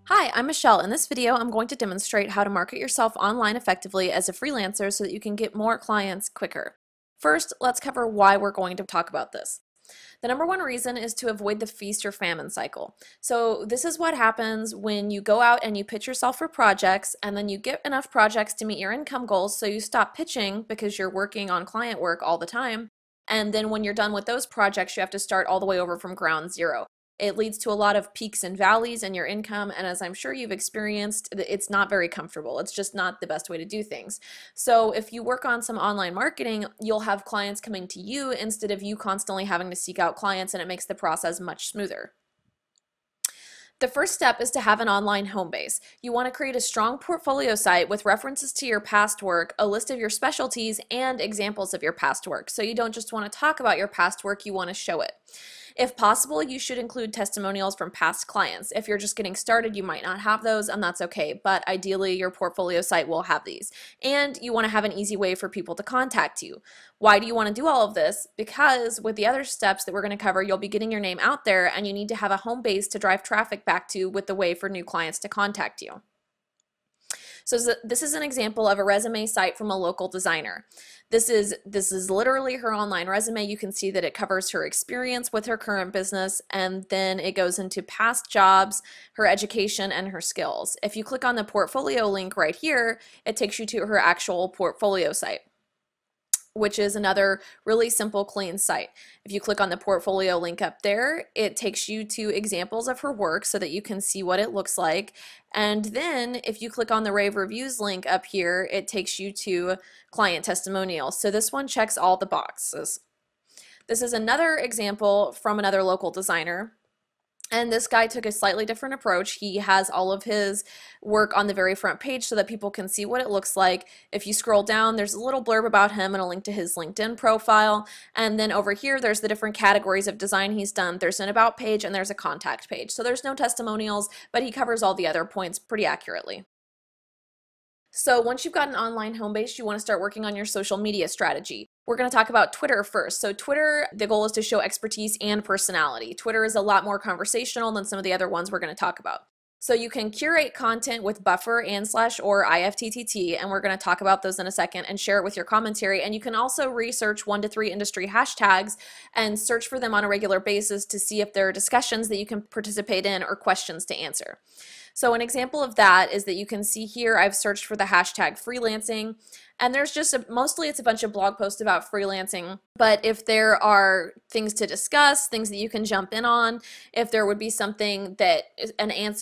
Hi, I'm Michelle. In this video, I'm going to demonstrate how to market yourself online effectively as a freelancer so that you can get more clients quicker. First, let's cover why we're going to talk about this. The number one reason is to avoid the feast or famine cycle. So this is what happens when you go out and you pitch yourself for projects and then you get enough projects to meet your income goals, so you stop pitching because you're working on client work all the time. And then when you're done with those projects, you have to start all the way over from ground zero. It leads to a lot of peaks and valleys in your income, and as I'm sure you've experienced, it's not very comfortable. It's just not the best way to do things. So if you work on some online marketing, you'll have clients coming to you instead of you constantly having to seek out clients, and it makes the process much smoother. The first step is to have an online home base. You want to create a strong portfolio site with references to your past work, a list of your specialties, and examples of your past work. So you don't just want to talk about your past work, you want to show it. If possible, you should include testimonials from past clients. If you're just getting started, you might not have those, and that's okay, but ideally your portfolio site will have these. And you want to have an easy way for people to contact you. Why do you want to do all of this? Because with the other steps that we're going to cover, you'll be getting your name out there, and you need to have a home base to drive traffic back to with the way for new clients to contact you. So this is an example of a resume site from a local designer. This is literally her online resume. You can see that it covers her experience with her current business, and then it goes into past jobs, her education, and her skills. If you click on the portfolio link right here, it takes you to her actual portfolio site, which is another really simple, clean site. If you click on the portfolio link up there, it takes you to examples of her work so that you can see what it looks like. And then if you click on the rave reviews link up here, it takes you to client testimonials. So this one checks all the boxes. This is another example from another local designer. And this guy took a slightly different approach. He has all of his work on the very front page so that people can see what it looks like. If you scroll down, there's a little blurb about him and a link to his LinkedIn profile. And then over here, there's the different categories of design he's done. There's an about page and there's a contact page. So there's no testimonials, but he covers all the other points pretty accurately. So once you've got an online home base, you want to start working on your social media strategy. We're going to talk about Twitter first. So Twitter, the goal is to show expertise and personality. Twitter is a lot more conversational than some of the other ones we're going to talk about. So you can curate content with buffer and/or IFTTT, and we're going to talk about those in a second, and share it with your commentary. And you can also research 1 to 3 industry hashtags and search for them on a regular basis to see if there are discussions that you can participate in or questions to answer. So an example of that is that you can see here I've searched for the hashtag freelancing, and there's just mostly it's a bunch of blog posts about freelancing. But if there are things to discuss, things that you can jump in on, if there would be something that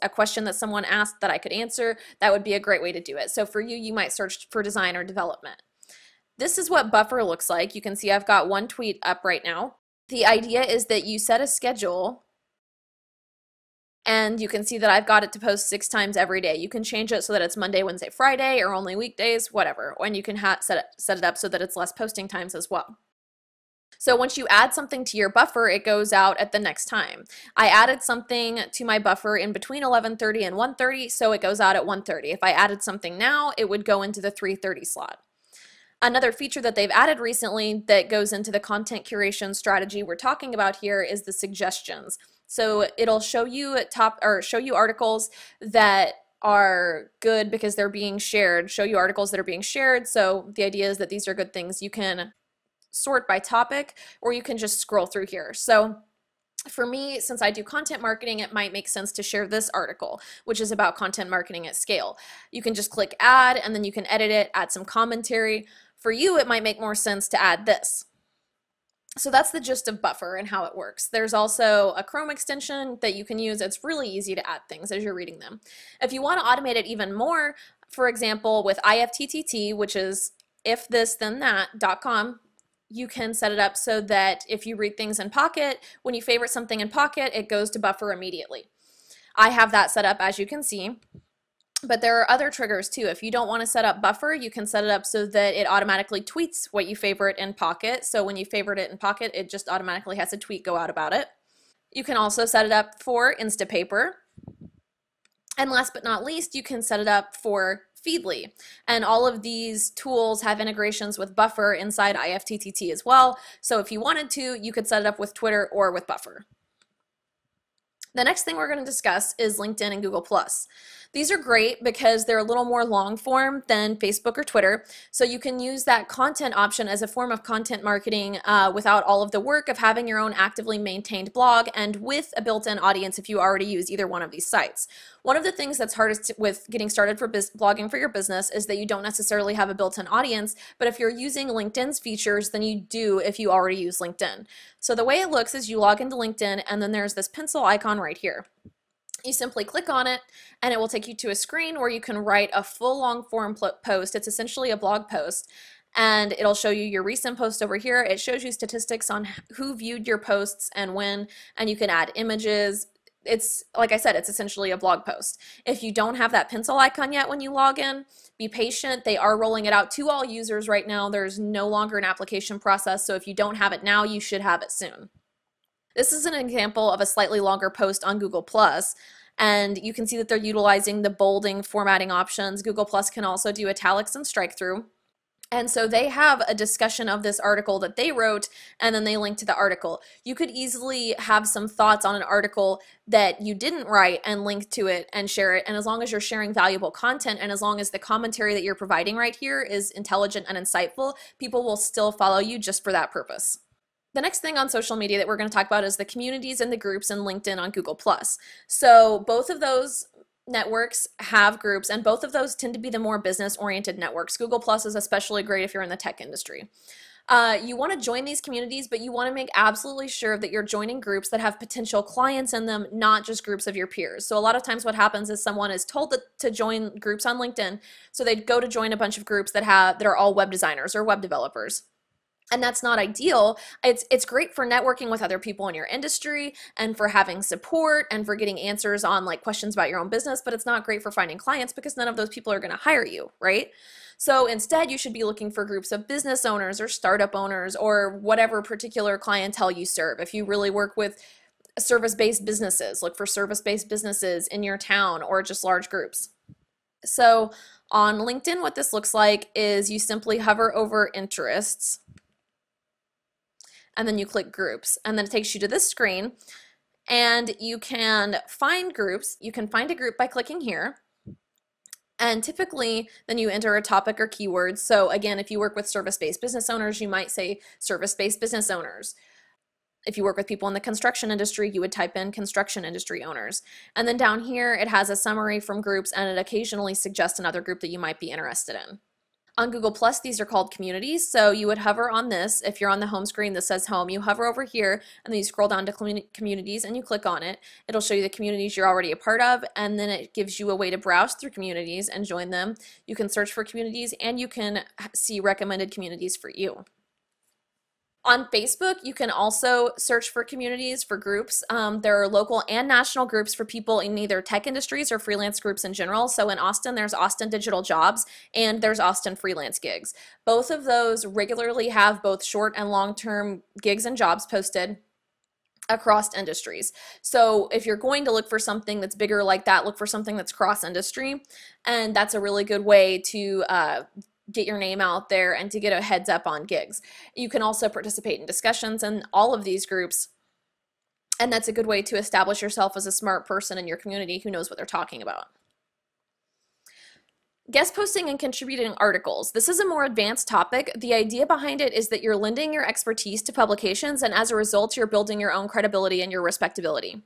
a question that someone asked that I could answer, that would be a great way to do it. So for you, you might search for design or development. This is what buffer looks like. You can see I've got one tweet up right now. The idea is that you set a schedule, and you can see that I've got it to post 6 times every day. You can change it so that it's Monday, Wednesday, Friday, or only weekdays, whatever. And you can set it up so that it's less posting times as well. So once you add something to your buffer, it goes out at the next time. I added something to my buffer in between 11:30 and 1:30, so it goes out at 1:30. If I added something now, it would go into the 3:30 slot. Another feature that they've added recently that goes into the content curation strategy we're talking about here is the suggestions. So it'll show you articles that are good because they're being shared, show you articles that are being shared. So the idea is that these are good things. You can sort by topic, or you can just scroll through here. So for me, since I do content marketing, it might make sense to share this article, which is about content marketing at scale. You can just click add, and then you can edit it, add some commentary. For you, it might make more sense to add this. So that's the gist of buffer and how it works. There's also a Chrome extension that you can use. It's really easy to add things as you're reading them. If you want to automate it even more, for example, with IFTTT, which is ifthisthenThat.com, you can set it up so that if you read things in Pocket, when you favorite something in Pocket, it goes to buffer immediately. I have that set up, as you can see. But there are other triggers too. If you don't want to set up buffer, you can set it up so that it automatically tweets what you favorite in Pocket. So when you favorite it in Pocket, it just automatically has a tweet go out about it. You can also set it up for Instapaper. And last but not least, you can set it up for Feedly. And all of these tools have integrations with buffer inside IFTTT as well. So if you wanted to, you could set it up with Twitter or with buffer. The next thing we're going to discuss is LinkedIn and Google+. These are great because they're a little more long form than Facebook or Twitter, so you can use that content option as a form of content marketing without all of the work of having your own actively maintained blog and with a built-in audience if you already use either one of these sites. One of the things that's hardest with getting started for blogging for your business is that you don't necessarily have a built-in audience, but if you're using LinkedIn's features, then you do if you already use LinkedIn. So the way it looks is you log into LinkedIn and then there's this pencil icon right here. You simply click on it and it will take you to a screen where you can write a full long form post. It's essentially a blog post and it'll show you your recent post over here. It shows you statistics on who viewed your posts and when, and you can add images. It's, like I said, it's essentially a blog post. If you don't have that pencil icon yet when you log in, be patient. They are rolling it out to all users right now. There's no longer an application process, so if you don't have it now, you should have it soon. This is an example of a slightly longer post on Google+, and you can see that they're utilizing the bolding formatting options. Google+ can also do italics and strike through. And so they have a discussion of this article that they wrote, and then they link to the article. You could easily have some thoughts on an article that you didn't write and link to it and share it. And as long as you're sharing valuable content and as long as the commentary that you're providing right here is intelligent and insightful, people will still follow you just for that purpose. The next thing on social media that we're going to talk about is the communities and the groups in LinkedIn on Google+. So both of those networks have groups, and both of those tend to be the more business-oriented networks. Google+ is especially great if you're in the tech industry. You want to join these communities, but you want to make absolutely sure that you're joining groups that have potential clients in them, not just groups of your peers. So a lot of times what happens is someone is told to join groups on LinkedIn, so they'd go to join a bunch of groups that are all web designers or web developers. And that's not ideal. It's great for networking with other people in your industry and for having support and for getting answers on like questions about your own business, but it's not great for finding clients because none of those people are going to hire you, right? So instead, you should be looking for groups of business owners or startup owners or whatever particular clientele you serve. If you really work with service-based businesses, look for service-based businesses in your town or just large groups. So on LinkedIn, what this looks like is you simply hover over interests, and then you click groups, and then it takes you to this screen, and you can find groups. You can find a group by clicking here, and typically then you enter a topic or keywords. So again, if you work with service-based business owners, you might say service-based business owners. If you work with people in the construction industry, you would type in construction industry owners. And then down here, it has a summary from groups, and it occasionally suggests another group that you might be interested in. On Google+, these are called communities, so you would hover on this. If you're on the home screen that says home, you hover over here, and then you scroll down to communities, and you click on it. It'll show you the communities you're already a part of, and then it gives you a way to browse through communities and join them. You can search for communities, and you can see recommended communities for you. On Facebook, you can also search for communities, for groups. There are local and national groups for people in either tech industries or freelance groups in general. So in Austin, there's Austin Digital Jobs and there's Austin Freelance Gigs. Both of those regularly have both short and long-term gigs and jobs posted across industries. So if you're going to look for something that's bigger like that, look for something that's cross-industry, and that's a really good way to get your name out there and to get a heads up on gigs. You can also participate in discussions in all of these groups, and that's a good way to establish yourself as a smart person in your community who knows what they're talking about. Guest posting and contributing articles. This is a more advanced topic. The idea behind it is that you're lending your expertise to publications, and as a result, you're building your own credibility and your respectability.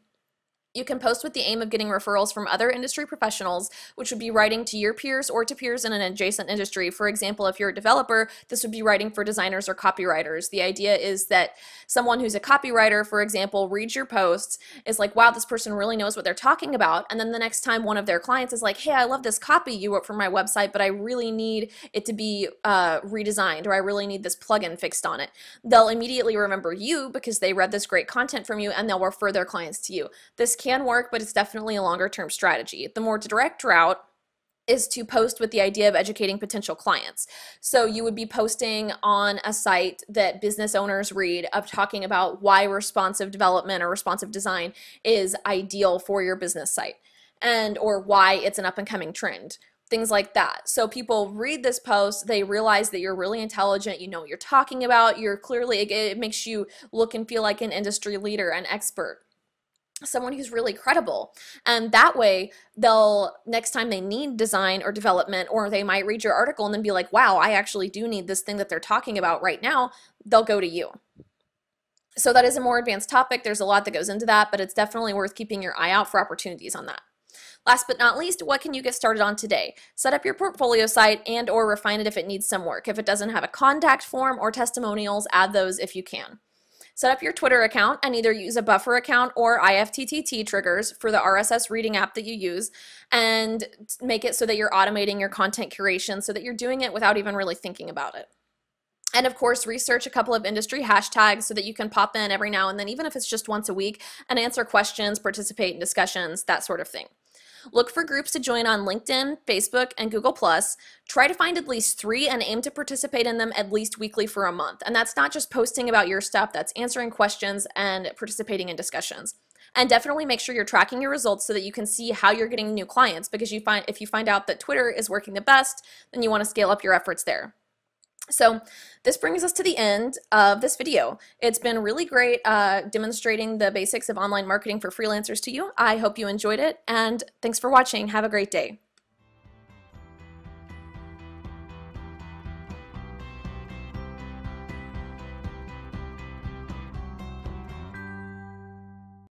You can post with the aim of getting referrals from other industry professionals, which would be writing to your peers or to peers in an adjacent industry. For example, if you're a developer, this would be writing for designers or copywriters. The idea is that someone who's a copywriter, for example, reads your posts, is like, wow, this person really knows what they're talking about. And then the next time one of their clients is like, hey, I love this copy you wrote for my website, but I really need it to be redesigned, or I really need this plugin fixed on it. They'll immediately remember you because they read this great content from you, and they'll refer their clients to you. This can work, but it's definitely a longer term strategy. The more direct route is to post with the idea of educating potential clients. So you would be posting on a site that business owners read, of talking about why responsive development or responsive design is ideal for your business site, and or why it's an up and coming trend. Things like that. So people read this post, they realize that you're really intelligent, you know what you're talking about, you're clearly, it makes you look and feel like an industry leader, an expert. someone who's really credible. And that way, they'll, next time they need design or development, or they might read your article and then be like, wow, I actually do need this thing that they're talking about right now, they'll go to you. So that is a more advanced topic. There's a lot that goes into that, but it's definitely worth keeping your eye out for opportunities on that. Last but not least, what can you get started on today? Set up your portfolio site and or refine it if it needs some work. If it doesn't have a contact form or testimonials, add those if you can. Set up your Twitter account and either use a buffer account or IFTTT triggers for the RSS reading app that you use, and make it so that you're automating your content curation so that you're doing it without even really thinking about it. And of course, research a couple of industry hashtags so that you can pop in every now and then, even if it's just once a week, and answer questions, participate in discussions, that sort of thing. Look for groups to join on LinkedIn, Facebook, and Google+. Try to find at least 3 and aim to participate in them at least weekly for a month. And that's not just posting about your stuff, that's answering questions and participating in discussions. And definitely make sure you're tracking your results so that you can see how you're getting new clients, because if you find out that Twitter is working the best, then you want to scale up your efforts there. So this brings us to the end of this video. It's been really great demonstrating the basics of online marketing for freelancers to you. I hope you enjoyed it, and thanks for watching. Have a great day.